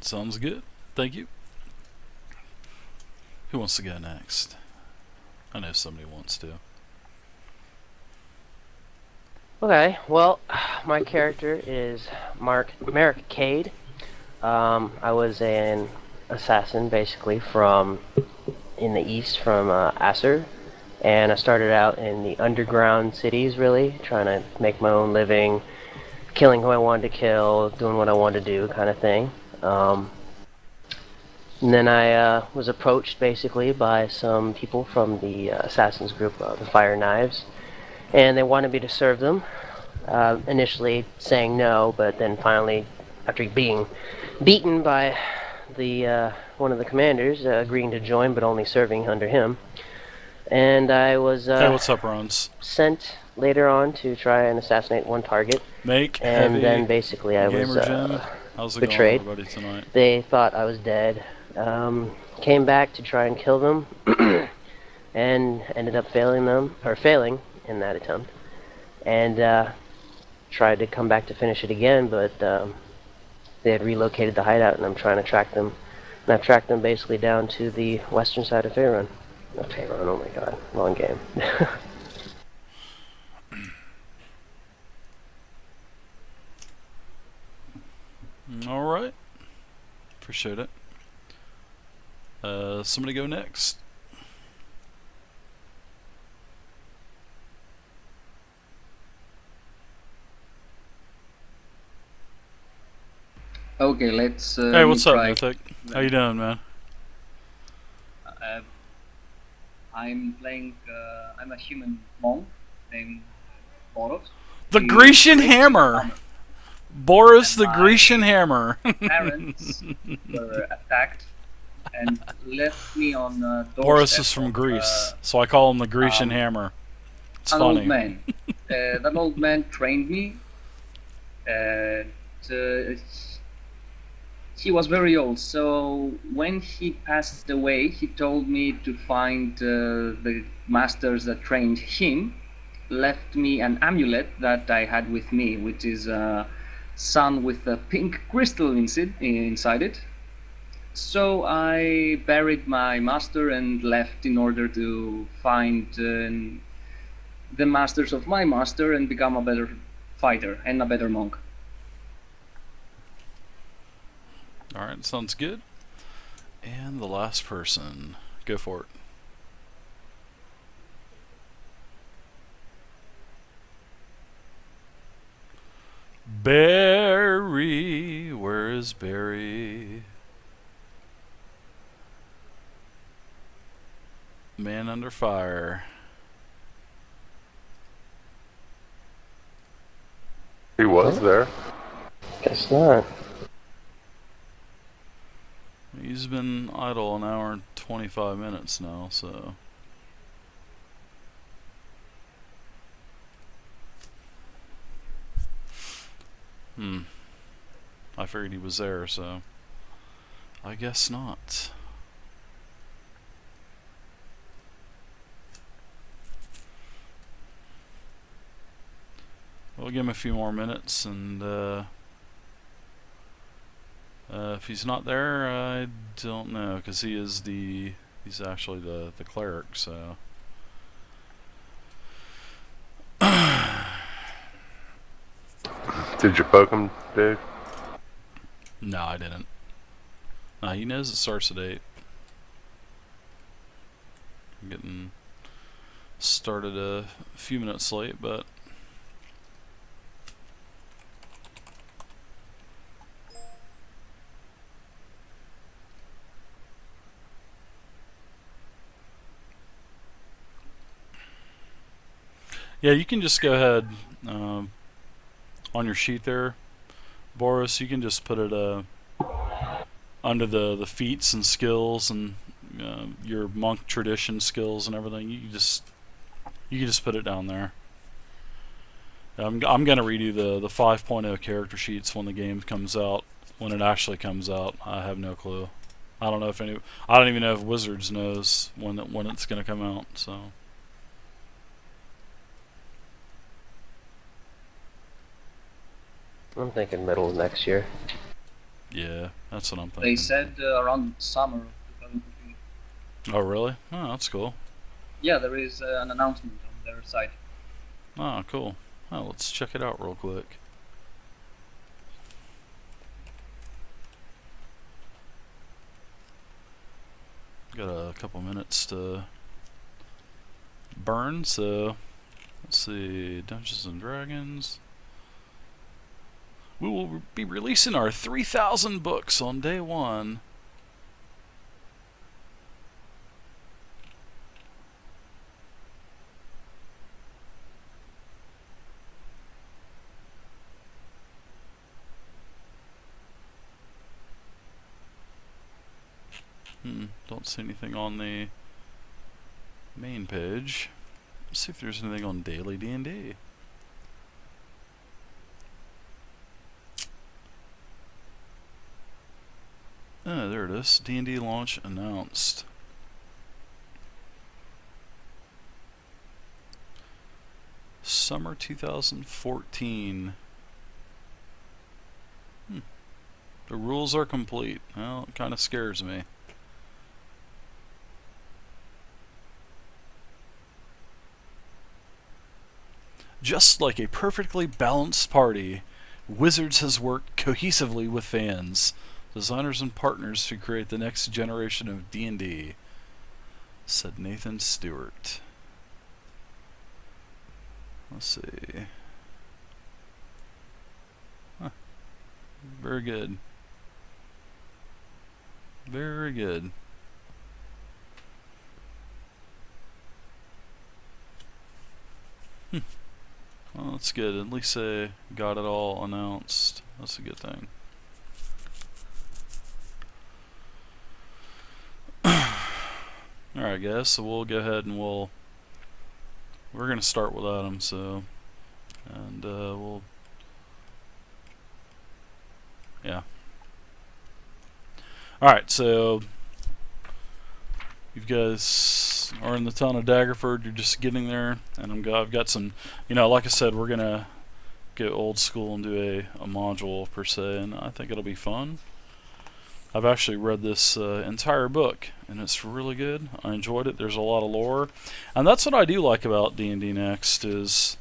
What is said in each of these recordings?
Sounds good. Thank you. Who wants to go next? I know somebody wants to. Okay, well, my character is Merrick Cade. I was an assassin, basically, from in the east, from Asser, and I started out in the underground cities, really, trying to make my own living, killing who I wanted to kill, doing what I wanted to do, kind of thing. And then I was approached, basically, by some people from the assassins group, the Fire Knives, and they wanted me to serve them. Initially saying no, but then finally, after being beaten by the one of the commanders, agreeing to join, but only serving under him. And I was Hey, what's up, Runs? sent later on to try and assassinate one target, Make and then Heavy basically I was Gamer Jim. How's it going, betrayed. everybody, tonight? They thought I was dead. Came back to try and kill them, and ended up failing in that attempt. And tried to come back to finish it again, but they had relocated the hideout, and I'm trying to track them. And I've tracked them basically down to the western side of Faerun. Not Faerun, oh my god, wrong game. Alright. Appreciate it. Somebody go next. Okay, let's Hey, what's up, try. Mythic? How you doing, man? Uh, I'm playing. I'm a human monk named Boros. The The Grecian Grecian Hammer! Hammer. Boris And the Grecian my Hammer! parents were attacked and left me on a Boris is doorstep from of Greece, so I call him the Grecian um, Hammer. It's an old funny. man. That old man trained me. And, he was very old, so when he passed away, he told me to find the masters that trained him, left me an amulet that I had with me, which is a sun with a pink crystal inside it. So I buried my master and left in order to find the masters of my master and become a better fighter and a better monk. Alright, sounds good. And the last person. Go for it. Barry, where is Barry? Man under fire. He was there. Guess not. He's been idle an hour and 25 minutes now, so. I figured he was there, so. I guess not. We'll give him a few more minutes, and if he's not there, I don't know, because he's actually the cleric, so. Did you poke him, Dave? No, I didn't. He knows it starts at 8. I'm getting started a few minutes late, but yeah, you can just go ahead on your sheet there, Boris. You can just put it under the feats and skills and your monk tradition skills and everything. You can just put it down there. I'm gonna redo the 5.0 character sheets when the game comes out. When it actually comes out, I have no clue. I don't know if I don't even know if Wizards knows when it's gonna come out. So. I'm thinking middle of next year. Yeah, that's what I'm They thinking. said around summer of 2015. Oh, really? Oh, that's cool. Yeah, there is an announcement on their site. Oh, cool. Oh, let's check it out real quick. Got a couple minutes to burn, so let's see. Dungeons and Dragons. We will be releasing our 3,000 books on day one. Don't see anything on the main page. Let's see if there's anything on Daily D&D. Oh, there it is. D&D launch announced. Summer 2014. The rules are complete. Well, it kind of scares me. Just like a perfectly balanced party, Wizards has worked cohesively with fans, designers and partners to create the next generation of D&D, said Nathan Stewart. Let's see. Huh. Very good. Very good. Well, that's good. At least they got it all announced. That's a good thing. Alright, guys, so we'll go ahead and we're going to start without him, so. And we'll. Yeah. Alright, so. You guys are in the town of Daggerford. You're just getting there, and I've got some. Like I said, we're going to go old school and do a module per se, and I think it'll be fun. I've actually read this entire book, and it's really good. I enjoyed it. There's a lot of lore, and that's what I do like about D&D Next is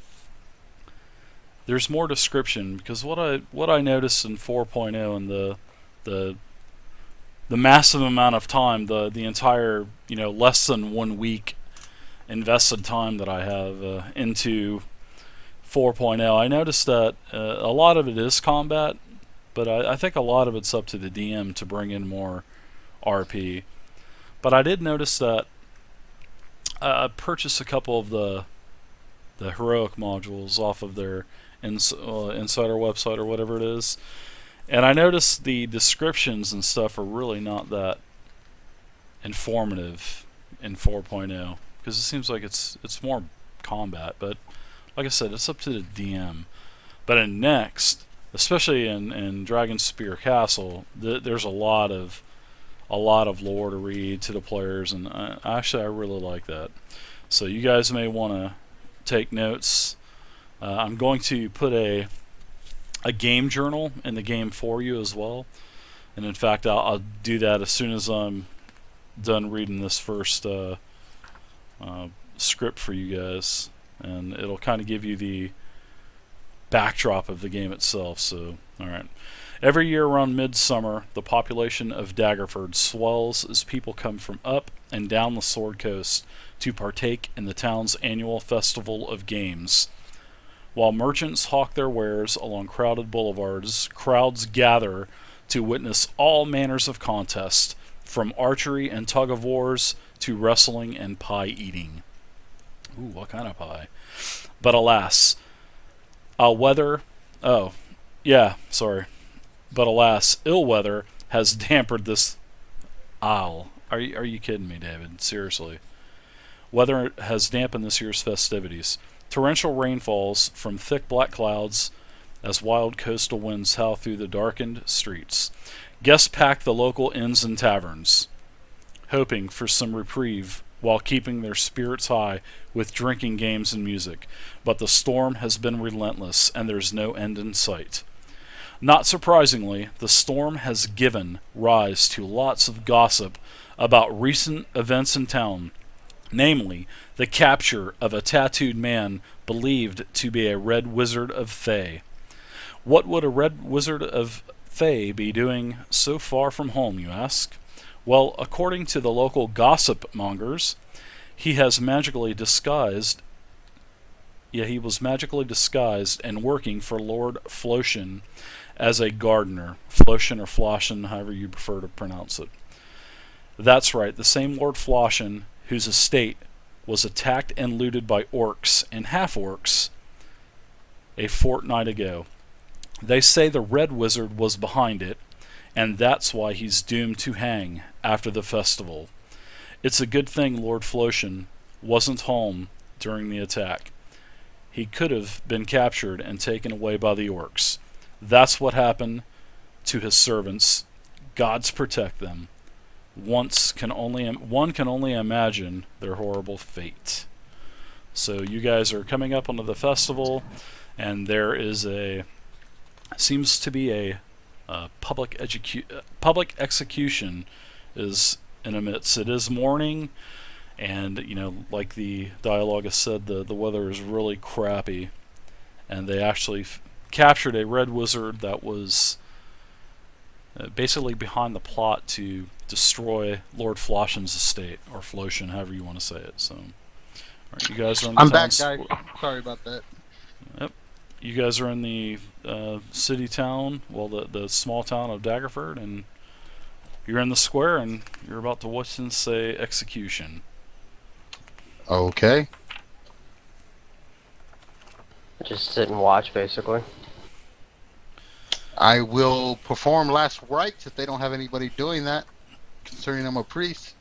there's more description, because what I noticed in 4.0 and the massive amount of time, the entire less than 1 week invested time that I have into 4.0, I noticed that a lot of it is combat. But I think a lot of it's up to the DM to bring in more RP. But I did notice that I purchased a couple of the heroic modules off of their insider website or whatever it is, and I noticed the descriptions and stuff are really not that informative in 4.0 because it seems like it's more combat. But like I said, it's up to the DM. But in Next, especially in Dragonspear Castle, there's a lot of lore to read to the players, and I really like that. So you guys may want to take notes. I'm going to put a game journal in the game for you as well, and in fact I'll do that as soon as I'm done reading this first script for you guys, and it'll kind of give you the backdrop of the game itself. So, alright. Every year around midsummer, the population of Daggerford swells as people come from up and down the Sword Coast to partake in the town's annual festival of games. While merchants hawk their wares along crowded boulevards, crowds gather to witness all manners of contest, from archery and tug-of-wars to wrestling and pie eating. Ooh, what kind of pie? But alas, but alas, ill weather has dampened this. Are you kidding me, David? Seriously. Weather has dampened this year's festivities. Torrential rain falls from thick black clouds as wild coastal winds howl through the darkened streets. Guests pack the local inns and taverns, hoping for some reprieve while keeping their spirits high with drinking games and music. But the storm has been relentless, and there's no end in sight. Not surprisingly, the storm has given rise to lots of gossip about recent events in town, namely the capture of a tattooed man believed to be a red wizard of Thay. What would a red wizard of Thay be doing so far from home, you ask? Well, according to the local gossip mongers, he has magically disguised he was magically disguised and working for Lord Floshin as a gardener. Floshin or Floshin, however you prefer to pronounce it. That's right, the same Lord Floshin whose estate was attacked and looted by orcs and half-orcs a fortnight ago. They say the Red Wizard was behind it, and that's why he's doomed to hang after the festival. It's a good thing Lord Floshin wasn't home during the attack. He could have been captured and taken away by the orcs. That's what happened to his servants. Gods protect them. One can only imagine their horrible fate. So you guys are coming up onto the festival, and there is seems to be a public execution is in the midst. It is morning, and like the dialogue has said, the weather is really crappy, and they actually captured a red wizard that was basically behind the plot to destroy Lord Floshin's estate, or Floshin, however you want to say it. So, all right, you guys are in the I'm town back, guys. Sorry about that. Yep. You guys are in the city town, well, the small town of Daggerford, and you're in the square, and you're about to witness a execution. Okay. Just sit and watch, basically. I will perform last rites if they don't have anybody doing that, considering I'm a priest.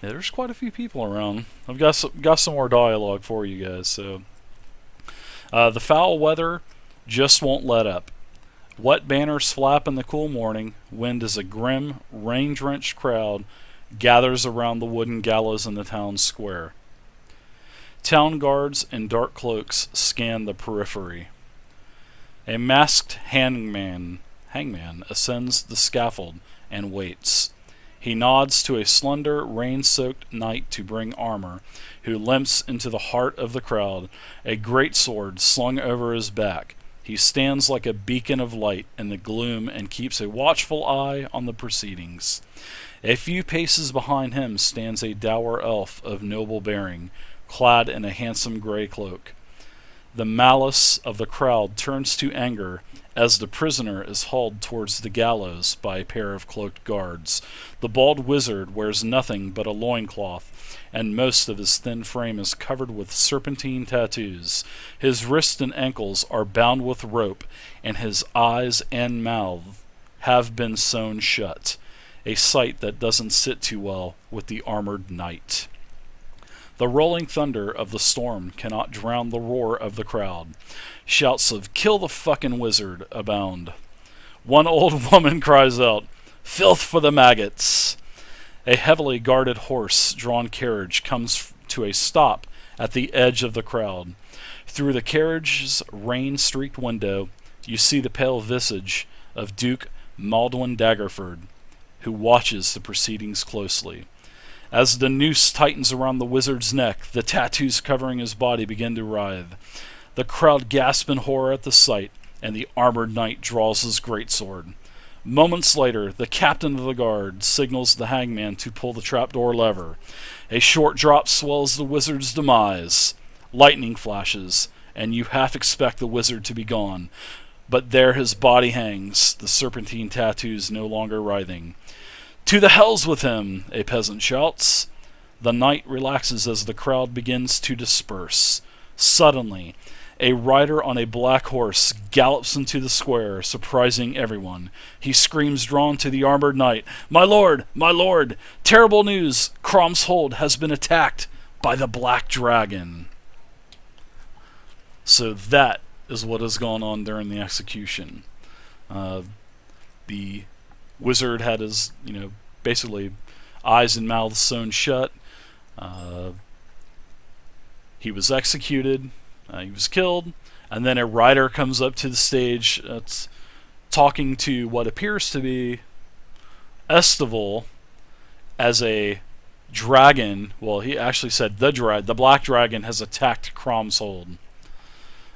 Yeah, there's quite a few people around. I've got some more dialogue for you guys. So, the foul weather just won't let up. Wet banners flap in the cool morning wind as a grim, rain-drenched crowd gathers around the wooden gallows in the town square. Town guards in dark cloaks scan the periphery. A masked hangman ascends the scaffold and waits. He nods to a slender, rain-soaked knight to bring armor, who limps into the heart of the crowd, a great sword slung over his back. He stands like a beacon of light in the gloom and keeps a watchful eye on the proceedings. A few paces behind him stands a dour elf of noble bearing, clad in a handsome gray cloak. The malice of the crowd turns to anger as the prisoner is hauled towards the gallows by a pair of cloaked guards. The bald wizard wears nothing but a loincloth, and most of his thin frame is covered with serpentine tattoos. His wrists and ankles are bound with rope, and his eyes and mouth have been sewn shut, a sight that doesn't sit too well with the armored knight. The rolling thunder of the storm cannot drown the roar of the crowd. Shouts of "Kill the fucking wizard" abound. One old woman cries out, "Filth for the maggots!" A heavily guarded horse-drawn carriage comes to a stop at the edge of the crowd. Through the carriage's rain-streaked window, you see the pale visage of Duke Maldwin Daggerford, who watches the proceedings closely. As the noose tightens around the wizard's neck, the tattoos covering his body begin to writhe. The crowd gasps in horror at the sight, and the armored knight draws his greatsword. Moments later, the captain of the guard signals the hangman to pull the trapdoor lever. A short drop swells the wizard's demise. Lightning flashes, and you half expect the wizard to be gone. But there his body hangs, the serpentine tattoos no longer writhing. "To the hells with him!" a peasant shouts. The knight relaxes as the crowd begins to disperse. Suddenly, a rider on a black horse gallops into the square, surprising everyone. He screams, drawn to the armored knight, my lord! Terrible news! Crom's hold has been attacked by the Black Dragon." So that is what has gone on during the execution. The wizard had his, basically eyes and mouth sewn shut. He was executed. He was killed. and then a rider comes up to the stage, talking to what appears to be Estival as a dragon. Well, he actually said the black dragon has attacked Crom's Hold.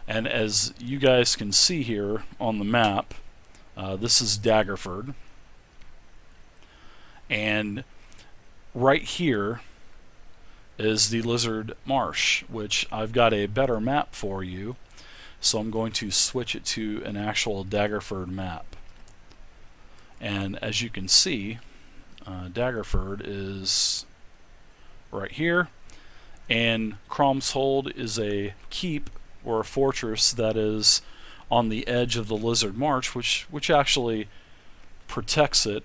And as you guys can see here on the map, this is Daggerford. And right here is the Lizard Marsh, which I've got a better map for you. So I'm going to switch it to an actual Daggerford map. And as you can see, Daggerford is right here, and Crom's Hold is a keep or a fortress that is on the edge of the Lizard Marsh, which actually protects it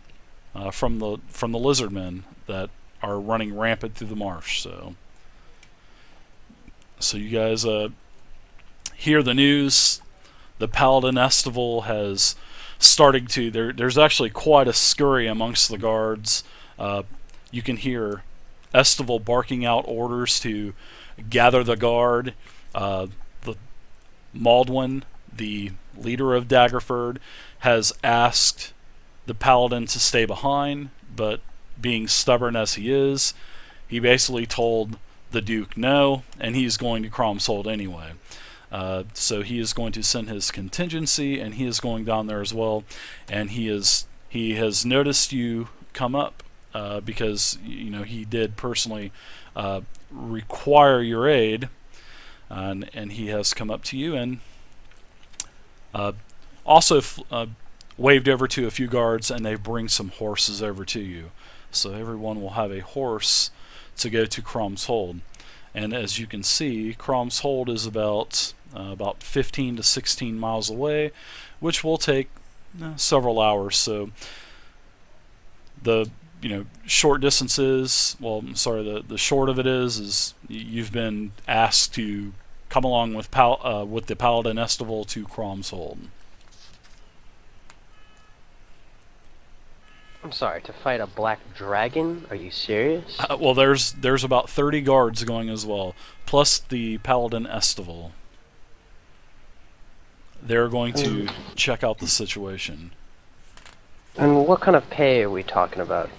from the lizardmen that are running rampant through the marsh. So you guys hear the news. The Paladin Estival has started to. There's actually quite a scurry amongst the guards. You can hear Estival barking out orders to gather the guard. The Maldwin, the leader of Daggerford, has asked the Paladin to stay behind, but being stubborn as he is, he basically told the Duke no, and he's going to Crom's Hold anyway. So he is going to send his contingency, and he is going down there as well. And he has noticed you come up because he did personally require your aid, and he has come up to you and also waved over to a few guards, and they bring some horses over to you. So everyone will have a horse to go to Crom's Hold. And as you can see, Crom's Hold is about 15 to 16 miles away, which will take several hours. So the short distances, the short of it is you've been asked to come along with the Paladin Estival to Crom's Hold. I'm sorry, to fight a black dragon? Are you serious? Well, there's about 30 guards going as well, plus the Paladin Estival. They're going to check out the situation. And what kind of pay are we talking about?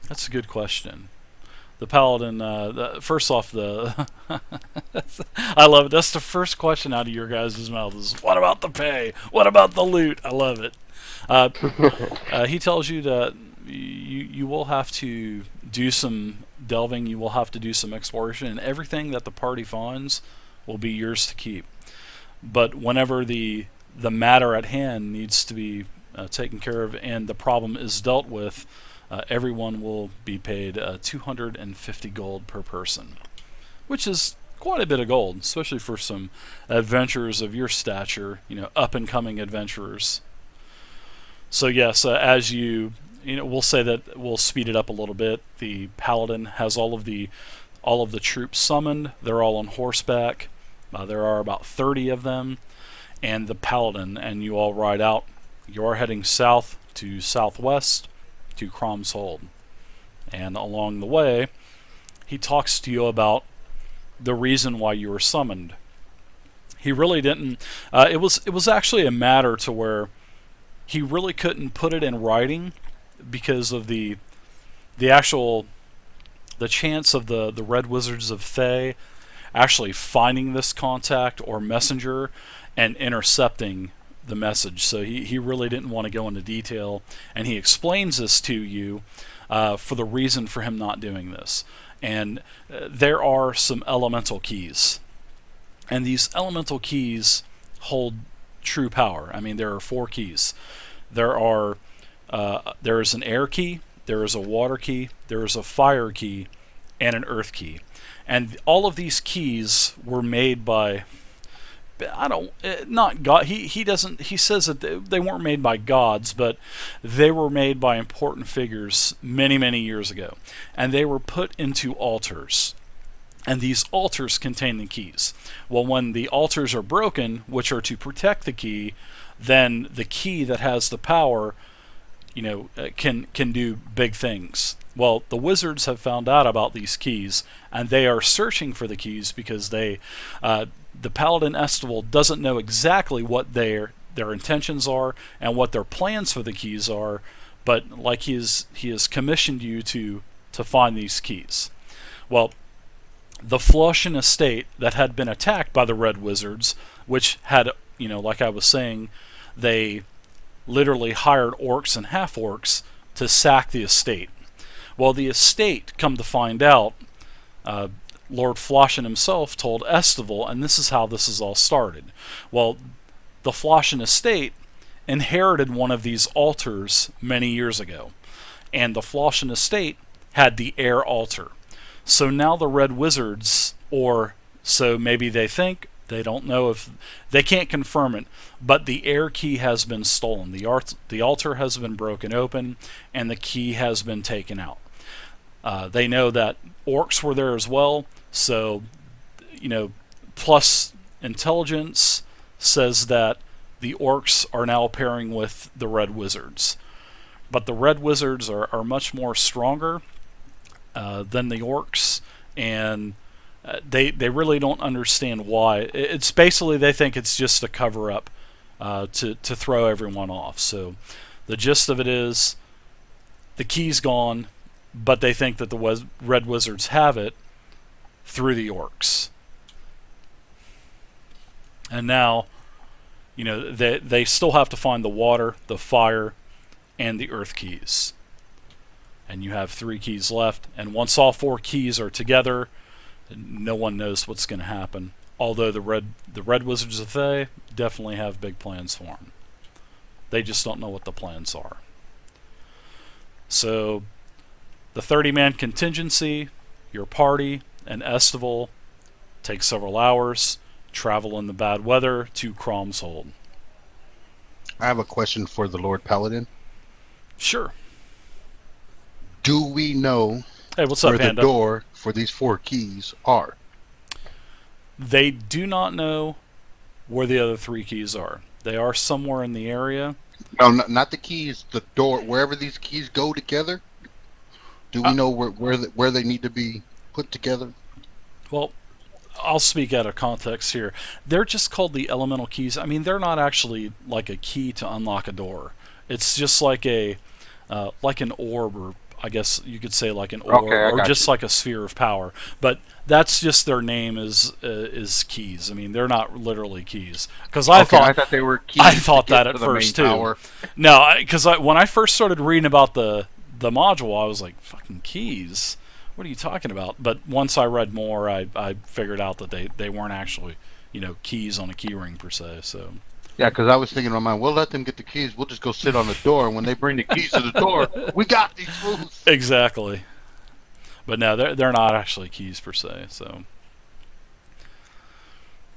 That's a good question. The Paladin, first off, I love it. That's the first question out of your guys' mouth is, what about the pay? What about the loot? I love it. He tells you that you will have to do some delving, you will have to do some exploration, and everything that the party finds will be yours to keep. But whenever the matter at hand needs to be taken care of and the problem is dealt with, everyone will be paid 250 gold per person, which is quite a bit of gold, especially for some adventurers of your stature, up and coming adventurers. So yes, as we'll say that we'll speed it up a little bit. The Paladin has all of the troops summoned. They're all on horseback. There are about 30 of them, and the Paladin and you all ride out. You are heading south to southwest to Crom's Hold, and along the way he talks to you about the reason why you were summoned. He really didn't it was actually a matter to where he really couldn't put it in writing because of the chance of the Red Wizards of Thay actually finding this contact or messenger and intercepting the message. So he really didn't want to go into detail, and he explains this to you for the reason for him not doing this. And there are some elemental keys, and these elemental keys hold true power. I mean, there are 4 keys. There is an air key, there is a water key, there is a fire key, and an earth key. And all of these keys were made by not God. He says that they weren't made by gods, but they were made by important figures many years ago, and they were put into altars, and these altars contain the keys. Well, when the altars are broken, which are to protect the key, then the key that has the power can do big things. Well, the wizards have found out about these keys, and they are searching for the keys because the paladin Estival doesn't know exactly what their intentions are and what their plans for the keys are, but like he has commissioned you to find these keys. Well, the Flushing estate that had been attacked by the Red Wizards, which had, like I was saying, they literally hired orcs and half-orcs to sack the estate. Well, the estate, come to find out, Lord Flushing himself told Estival, and this is how this is all started. Well, the Flushing estate inherited one of these altars many years ago, and the Flushing estate had the heir altar. So now the Red Wizards, or so maybe they think, they don't know if they can't confirm it, but the heir key has been stolen. The altar has been broken open, and the key has been taken out. They know that orcs were there as well, so plus intelligence says that the orcs are now pairing with the Red Wizards, but the Red Wizards are much more stronger than the orcs, and they really don't understand why. It's basically, they think it's just a cover up to throw everyone off. So the gist of it is the key's gone, but they think that the Red Wizards have it through the orcs. And now, they still have to find the water, the fire, and the earth keys. And you have 3 keys left, and once all 4 keys are together, no one knows what's going to happen. Although the Red Wizards of Thay definitely have big plans for them. They just don't know what the plans are. So, the 30-man contingency, your party, and Estival take several hours, travel in the bad weather to Crom's Hold. I have a question for the Lord Paladin. Sure. Do we know Hey, what's up, where Panda? the door for these 4 keys are? They do not know where the other 3 keys are. They are somewhere in the area. No, not the keys. The door. Wherever these keys go together. Do we know where they need to be put together? Well, I'll speak out of context here. They're just called the elemental keys. I mean, they're not actually like a key to unlock a door. It's just like like an orb, or I guess you could say like an orb, or just like a sphere of power. But that's just their name is keys. I mean, they're not literally keys. Because I thought they were keys. I thought that at first too. Power. No, because when I first started reading about the module, I was like, fucking keys? What are you talking about? But once I read more, I figured out that they weren't actually, keys on a key ring per se. So Yeah, because I was thinking in my mind, we'll let them get the keys. We'll just go sit on the door, and when they bring the keys to the door, we got these fools. Exactly. But no, they're not actually keys per se. So,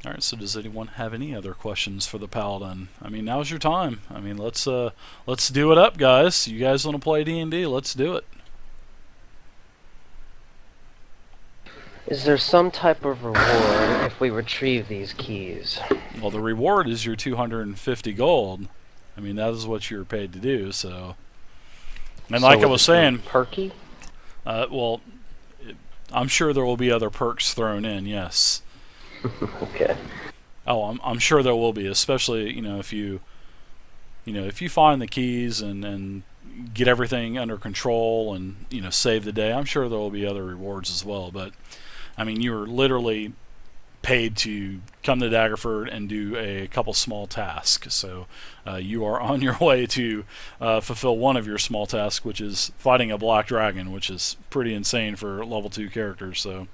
all right. So, does anyone have any other questions for the Paladin? I mean, now's your time. I mean, let's do it up, guys. You guys want to play D&D? Let's do it. Is there some type of reward if we retrieve these keys? Well, the reward is your 250 gold. I mean, that is what you're paid to do. So, and So like I would was it be saying, perky? well, I'm sure there will be other perks thrown in. Yes. Okay. Oh, I'm sure there will be, especially if you find the keys and get everything under control and save the day. I'm sure there will be other rewards as well. But I mean, you're literally paid to come to Daggerford and do a couple small tasks. So you are on your way to fulfill one of your small tasks, which is fighting a black dragon, which is pretty insane for level 2 characters. So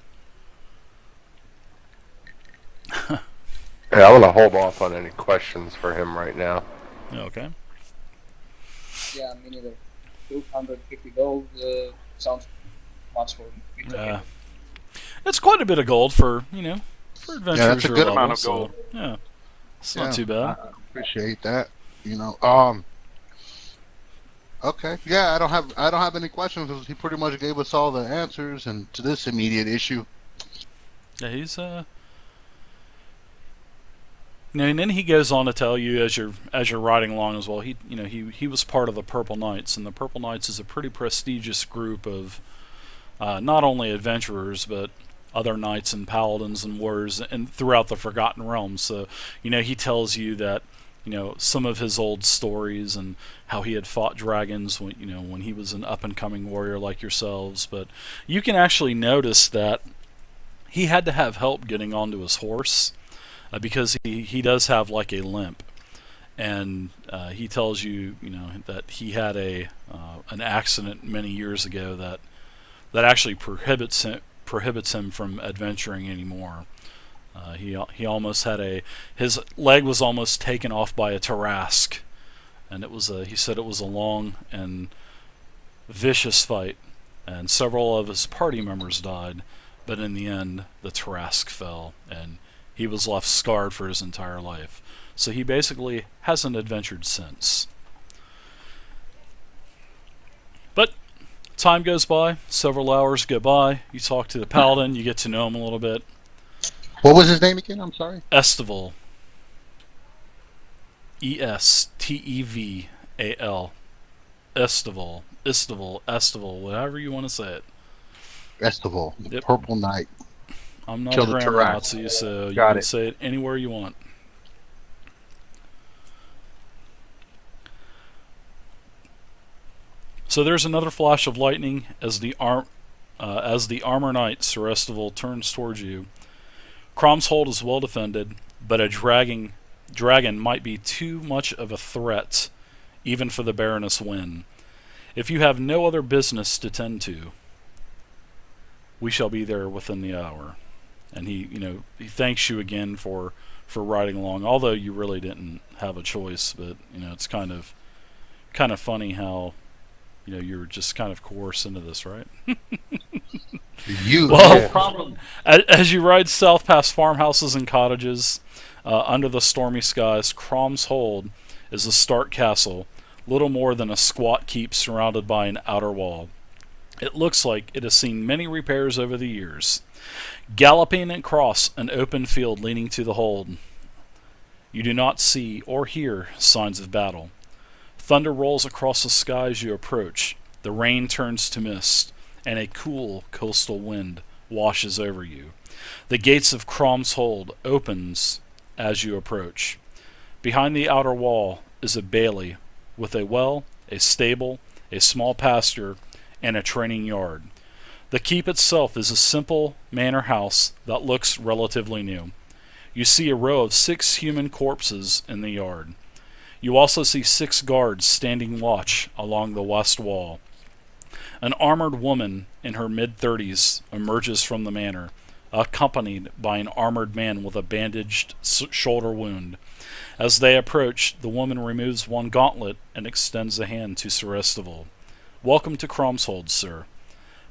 Yeah, I'm gonna hold off on any questions for him right now. okay. Yeah, me neither. 250 gold sounds much for me. It's okay. It's quite a bit of gold for for adventurers. Yeah, that's a your good level, amount of so, gold. yeah, it's Yeah, not too bad. I appreciate that. Okay. Yeah, I don't have any questions because he pretty much gave us all the answers and to this immediate issue. Yeah, he's And then he goes on to tell you as you're riding along as well. He was part of the Purple Knights, and the Purple Knights is a pretty prestigious group of not only adventurers but other knights and paladins and warriors and throughout the Forgotten Realms. So he tells you that some of his old stories and how he had fought dragons when he was an up and coming warrior like yourselves. But you can actually notice that he had to have help getting onto his horse because he does have like a limp, and he tells you that he had an accident many years ago that actually prohibits him from adventuring anymore. He almost had his leg was almost taken off by a Tarrasque, and he said it was a long and vicious fight, and several of his party members died, but in the end the Tarrasque fell, and he was left scarred for his entire life. So he basically hasn't adventured since. But time goes by, several hours go by, you talk to the paladin, you get to know him a little bit. What was his name again? I'm sorry. Esteval. Esteval. Esteval, whatever you want to say it. Esteval, the Yep. Purple Knight. I'm not Kill a the grammar Tarrasque. Nazi, so you Got can it. say it anywhere you want. So there's another flash of lightning as the armor knight Sir Esteval turns towards you. Crom's hold is well defended, but a dragon might be too much of a threat, even for the Baroness Wynn. If you have no other business to tend to, we shall be there within the hour. And he thanks you again for riding along, although you really didn't have a choice. But it's kind of funny how you're just kind of coerced into this, right? You. Well, No problem. As you ride south past farmhouses and cottages, under the stormy skies, Crom's Hold is a stark castle, little more than a squat keep surrounded by an outer wall. It looks like it has seen many repairs over the years. Galloping across an open field leading to the hold, you do not see or hear signs of battle. Thunder rolls across the sky as you approach. The rain turns to mist, and a cool coastal wind washes over you. The gates of Crom's Hold opens as you approach. Behind the outer wall is a bailey with a well, a stable, a small pasture, and a training yard. The keep itself is a simple manor house that looks relatively new. You see a row of 6 human corpses in the yard. You also see 6 guards standing watch along the west wall. An armored woman in her mid-30s emerges from the manor, accompanied by an armored man with a bandaged shoulder wound. As they approach, the woman removes one gauntlet and extends a hand to Sir Esteval. "Welcome to Crom's Hold, sir."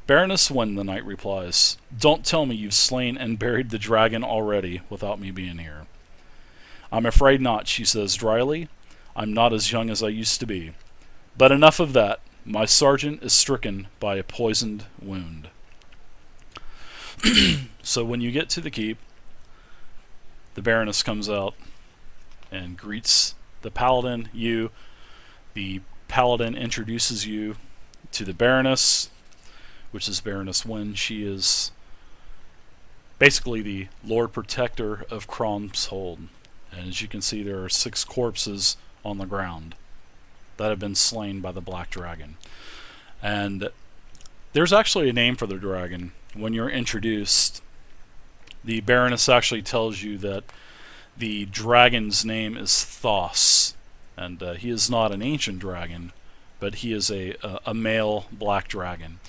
"Baroness Wynn," the knight replies. "Don't tell me you've slain and buried the dragon already without me being here." "I'm afraid not," she says dryly. "I'm not as young as I used to be. But enough of that. My sergeant is stricken by a poisoned wound." So when you get to the keep, the Baroness comes out and greets the paladin. The paladin introduces you to the Baroness, which is Baroness Wynn. She is basically the Lord Protector of Crom's Hold. And as you can see, there are 6 corpses on the ground that have been slain by the Black Dragon. And there's actually a name for the dragon. When you're introduced, the Baroness actually tells you that the dragon's name is Thos, and he is not an ancient dragon, but he is a male black dragon.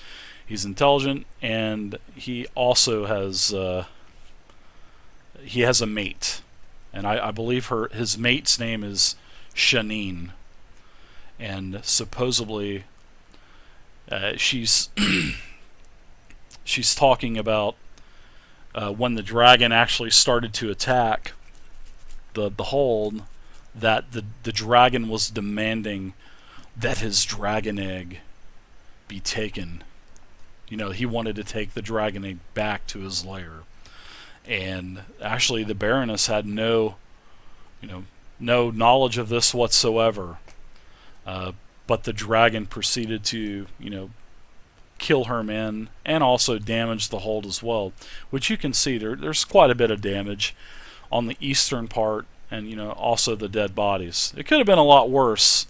He's intelligent, and he also has a mate, and I believe his mate's name is Shanine, and supposedly she's she's talking about when the dragon actually started to attack the hold, that the dragon was demanding that his dragon egg be taken. He wanted to take the dragon egg back to his lair. And actually the Baroness had no no knowledge of this whatsoever. But the dragon proceeded to, kill her men and also damage the hold as well, which you can see there's quite a bit of damage on the eastern part, and also the dead bodies. It could have been a lot worse